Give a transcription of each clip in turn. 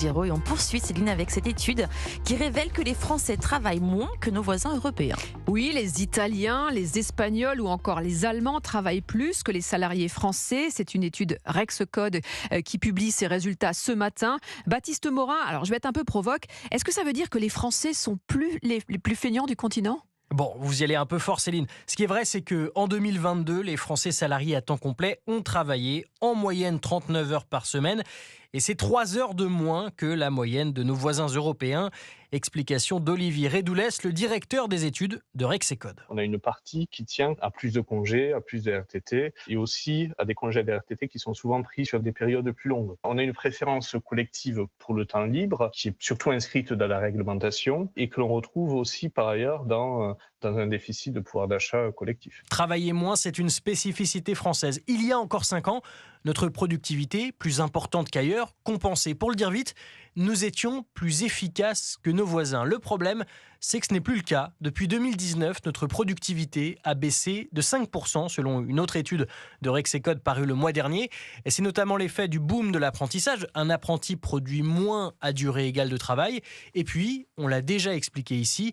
Giro. Et on poursuit, Céline, avec cette étude qui révèle que les Français travaillent moins que nos voisins européens. Oui, les Italiens, les Espagnols ou encore les Allemands travaillent plus que les salariés français. C'est une étude Rexecode qui publie ses résultats ce matin. Baptiste Morin, alors je vais être un peu provoque. Est-ce que ça veut dire que les Français sont les plus feignants du continent ? Bon, vous y allez un peu fort, Céline. Ce qui est vrai, c'est qu'en 2022, les Français salariés à temps complet ont travaillé en moyenne 39 heures par semaine. Et c'est 3 heures de moins que la moyenne de nos voisins européens. Explication d'Olivier Redoulès, le directeur des études de Rexecode. On a une partie qui tient à plus de congés, à plus de RTT et aussi à des congés de RTT qui sont souvent pris sur des périodes plus longues. On a une préférence collective pour le temps libre qui est surtout inscrite dans la réglementation et que l'on retrouve aussi par ailleurs dans un déficit de pouvoir d'achat collectif. Travailler moins, c'est une spécificité française. Il y a encore 5 ans, notre productivité, plus importante qu'ailleurs, compensée. Pour le dire vite, nous étions plus efficaces que nos voisins. Le problème, c'est que ce n'est plus le cas. Depuis 2019, notre productivité a baissé de 5% selon une autre étude de Rexecode parue le mois dernier. Et c'est notamment l'effet du boom de l'apprentissage. Un apprenti produit moins à durée égale de travail. Et puis, on l'a déjà expliqué ici,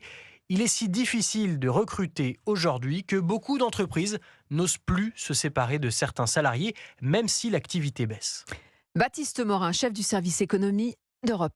il est si difficile de recruter aujourd'hui que beaucoup d'entreprises n'osent plus se séparer de certains salariés, même si l'activité baisse. Baptiste Morin, chef du service économie d'Europe 1.